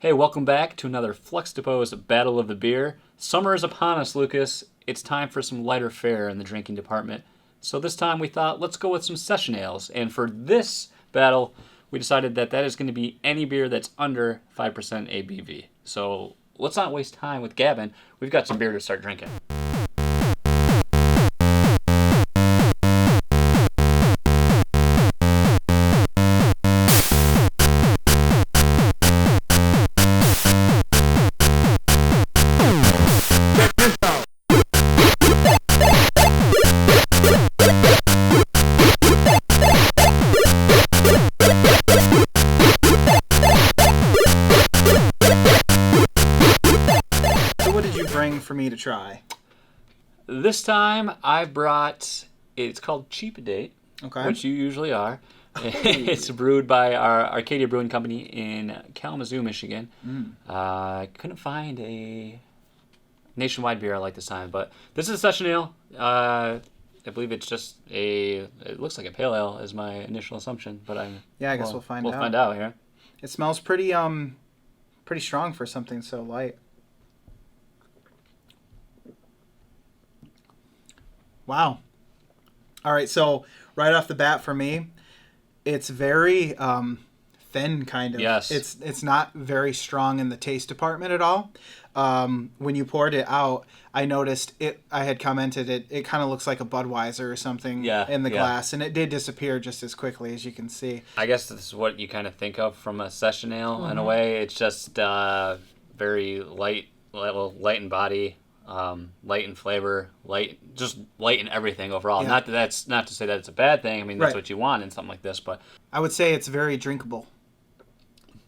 Hey, welcome back to another Flux-Depo's Battle of the Beer. Summer is upon us, Lucas. It's time for some lighter fare in the drinking department. So this time we thought, let's go with some session ales. And for this battle, we decided that is going to be any beer that's under 5% ABV. So let's not waste time with gabbing. We've got some beer to start drinking. For me to try. This time I brought, it's called Cheap Date, which you usually are. It's brewed by our Arcadia Brewing Company in Kalamazoo, Michigan. I couldn't find a nationwide beer I like this time, but this is a session ale. I believe it's just it looks like a pale ale is my initial assumption, but I guess we'll find out. We'll find out here. It smells pretty strong for something so light. Wow. All right, so right off the bat for me, it's very thin kind of. Yes. It's not very strong in the taste department at all. When you poured it out, I noticed it. I had commented it kind of looks like a Budweiser or something in the glass, and it did disappear just as quickly as you can see. I guess this is what you kind of think of from a session ale in a way. It's just very light in body. Light in flavor, light in everything overall. Yeah. Not to say that it's a bad thing. I mean, that's what you want in something like this, but I would say it's very drinkable.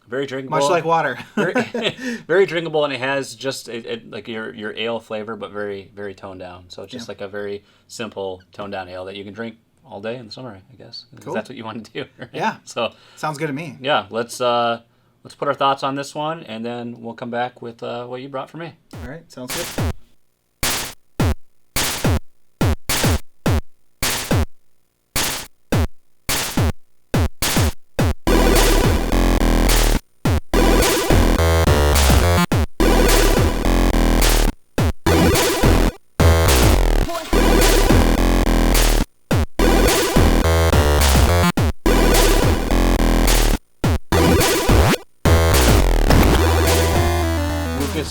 Very drinkable. Much like water. very drinkable, and it has just like your ale flavor, but very, very toned down. So it's just like a very simple toned down ale that you can drink all day in the summer, I guess. Cool. That's what you want to do, right? Yeah. So sounds good to me. Yeah, let's put our thoughts on this one, and then we'll come back with what you brought for me. All right, sounds good.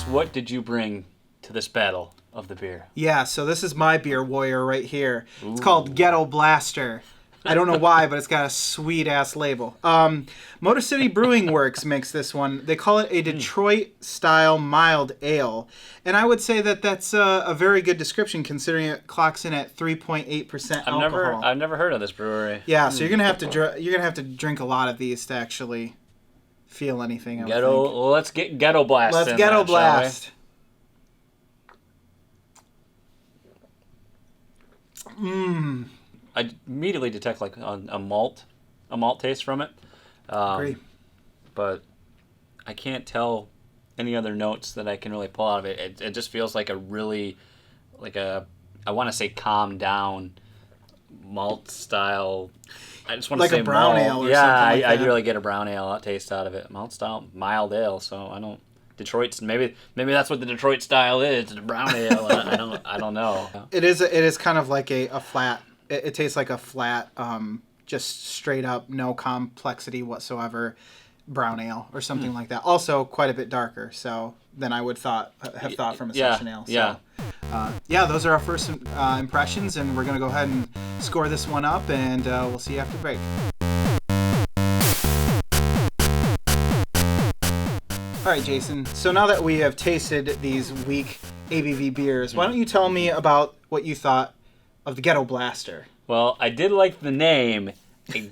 What did you bring to this battle of the beer? Yeah, so this is my beer warrior right here. Ooh. It's called Ghetto Blaster. I don't know why, but it's got a sweet-ass label. Motor City Brewing Works makes this one. They call it a Detroit-style mild ale. And I would say that that's a very good description considering it clocks in at 3.8% alcohol. I've never heard of this brewery. Yeah, so you're gonna have to drink a lot of these to actually feel anything. Let's get Ghetto Blast. Let's Ghetto Blast. I immediately detect like a malt taste from it. Agree. But I can't tell any other notes that I can really pull out of it. It just feels like I want to say calm down malt style. I just want to say like a brown ale or something like that. I really get a brown ale taste out of it. Malt style, mild ale. So I don't. Detroit's maybe that's what the Detroit style is. It's a brown ale. I don't know. It is kind of like a flat. It tastes like a flat, just straight up, no complexity whatsoever, brown ale or something like that. Also quite a bit darker. So than I would have thought from a session ale. So, those are our first impressions, and we're gonna go ahead and score this one up, and we'll see you after break. All right, Jason. So now that we have tasted these weak ABV beers, why don't you tell me about what you thought of the Ghetto Blaster? Well, I did like the name. The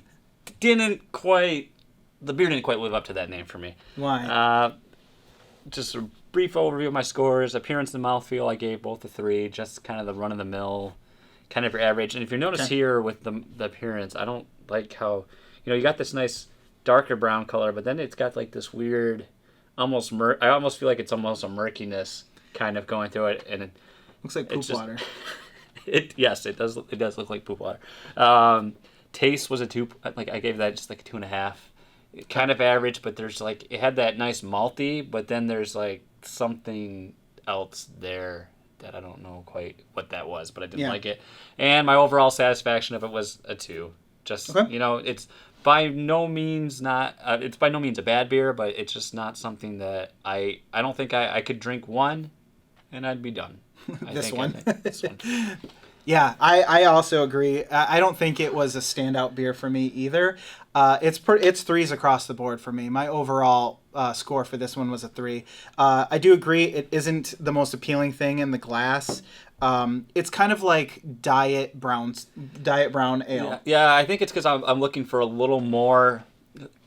beer didn't quite live up to that name for me. Why? Just a brief overview of my scores. Appearance and mouthfeel, I gave both a 3. Just kind of the run-of-the-mill, kind of your average. And if you notice here with the appearance, I don't like how, you got this nice darker brown color, but then it's got like this weird, I almost feel like it's almost a murkiness kind of going through it, and it looks like poop water. Yes, it does. It does look like poop water. Taste was a 2. Like I gave that just like a 2.5. kind of average, but there's like it had that nice malty, but then there's like something else there that I don't know quite what that was, but I didn't like it. And my overall satisfaction of it was a 2. Just it's by no means it's by no means a bad beer, but it's just not something that I don't think I could drink one and I'd be done. This one. This one. Yeah, I also agree. I don't think it was a standout beer for me either. It's 3s across the board for me. My overall score for this one was a 3. I do agree it isn't the most appealing thing in the glass. It's kind of like diet brown ale. Yeah, I think it's because I'm looking for a little more,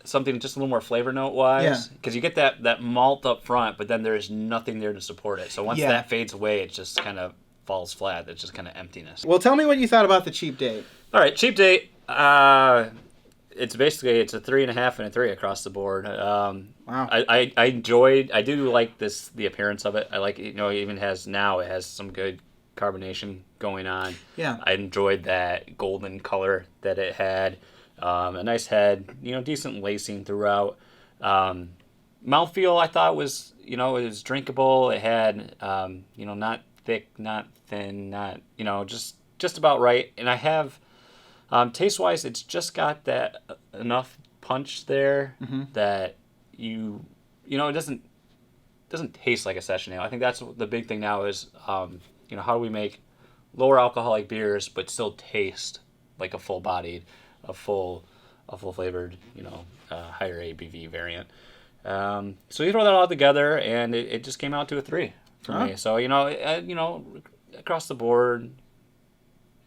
something just a little more flavor note wise. Because you get that malt up front, but then there's nothing there to support it. So once that fades away, it just kind of falls flat. It's just kind of emptiness. Well, tell me what you thought about the Cheap Date. All right, Cheap Date. It's basically a 3.5 and a 3 across the board. Wow. I enjoyed. I do like the appearance of it. I like it even it has some good carbonation going on. Yeah. I enjoyed that golden color that it had. A nice head. Decent lacing throughout. Mouthfeel I thought was it was drinkable. It had not thick, not thin, not just about right. And I have taste wise, it's just got that enough punch there that it doesn't taste like a session ale. I think that's the big thing now is how do we make lower alcoholic beers but still taste like a full bodied, a full flavored, higher ABV variant. So you throw that all together and it just came out to a 3 for me. So across the board,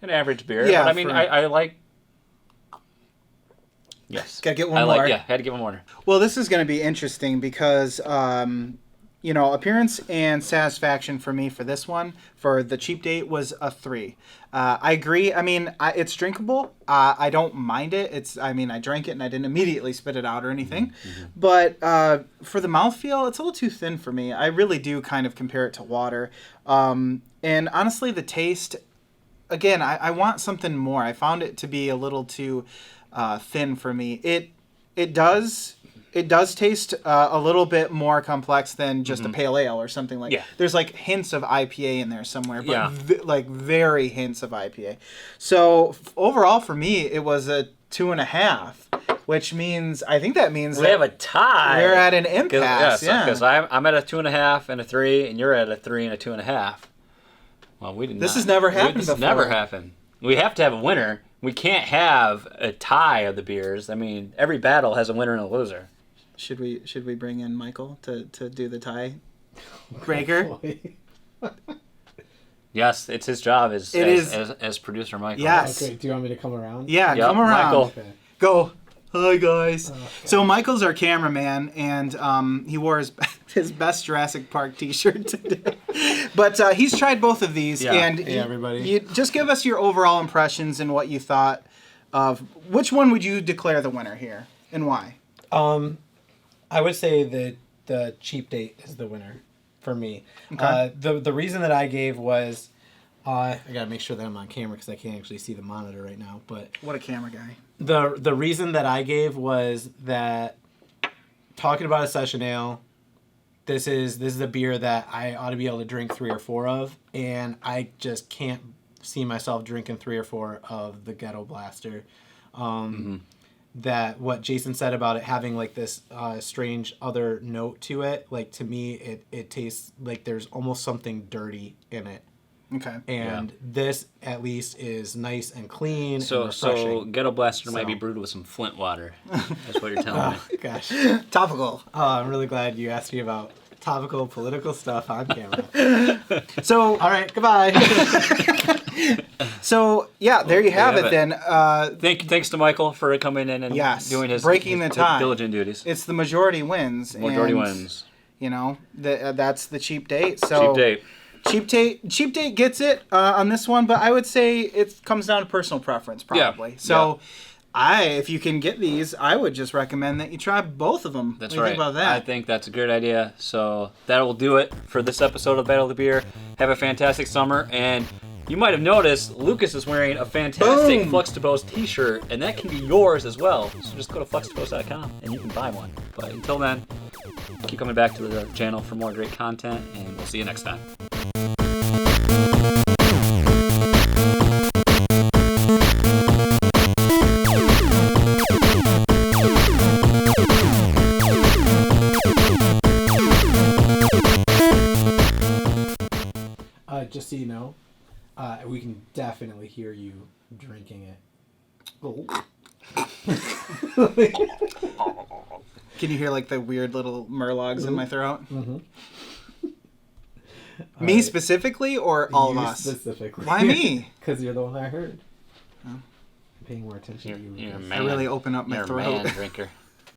an average beer. Yeah, but I mean I like. Yes. Gotta get one more. Had to give one more. Well, this is going to be interesting because, appearance and satisfaction for me for this one, for the Cheap Date, was a 3. I agree. I mean, it's drinkable. I don't mind it. I drank it and I didn't immediately spit it out or anything. Mm-hmm. But for the mouthfeel, it's a little too thin for me. I really do kind of compare it to water. And honestly, the taste, again, I want something more. I found it to be a little too thin for me. It does taste a little bit more complex than just a pale ale or something like. Yeah. There's like hints of IPA in there somewhere, but very hints of IPA. So overall for me, it was a 2.5, which means I think that means we have a tie. We're at an impasse. Because I'm at a 2.5 and a 3, and you're at a 3 and a 2.5. Well, we did. This has never happened before. This never happened. We have to have a winner. We can't have a tie of the beers. I mean, every battle has a winner and a loser. Should we bring in Michael to do the tie breaker? Yes, it's his job as producer Michael. Yes. Okay, do you want me to come around? Yeah, come around. Michael. Okay. Go. Hi, guys. Okay. So Michael's our cameraman, and he wore his best Jurassic Park t-shirt today. But he's tried both of these. Yeah. And everybody. You just give us your overall impressions and what you thought of. Which one would you declare the winner here, and why? I would say that the Cheap Date is the winner for me. Okay. The reason that I gave was, I gotta make sure that I'm on camera because I can't actually see the monitor right now. But what a camera guy. The reason that I gave was that talking about a session ale, this is a beer that I ought to be able to drink 3 or 4 of, and I just can't see myself drinking 3 or 4 of the Ghetto Blaster. That what Jason said about it having like this strange other note to it, like to me it tastes like there's almost something dirty in it. Okay. And this at least is nice and clean and refreshing. So Ghetto Blaster might be brewed with some Flint water. That's what you're telling me. Gosh. Topical. Oh, I'm really glad you asked me about topical political stuff on camera. So, all right, goodbye. So, yeah, there you have it then. Thanks to Michael for coming in and doing his breaking the tie. Diligent duties. It's the majority wins. Majority wins. That's the Cheap Date. So Cheap Date. Cheap Date gets it on this one, but I would say it comes down to personal preference, probably. Yeah. So, if you can get these, I would just recommend that you try both of them. That's what do you think about that? I think that's a great idea. So that will do it for this episode of Battle of the Beer. Have a fantastic summer, and you might have noticed Lucas is wearing a fantastic Boom! Flux to Boast t-shirt, and that can be yours as well. So just go to fluxtoboast.com and you can buy one. But until then, keep coming back to the channel for more great content, and we'll see you next time. Just so you know, we can definitely hear you drinking it. Can you hear like the weird little murlogs in my throat? Mm-hmm. Me specifically, or all of us? Specifically. Why me? Because you're the one I heard. I'm paying more attention to you. You're a I man. really open up my You're throat. a man drinker.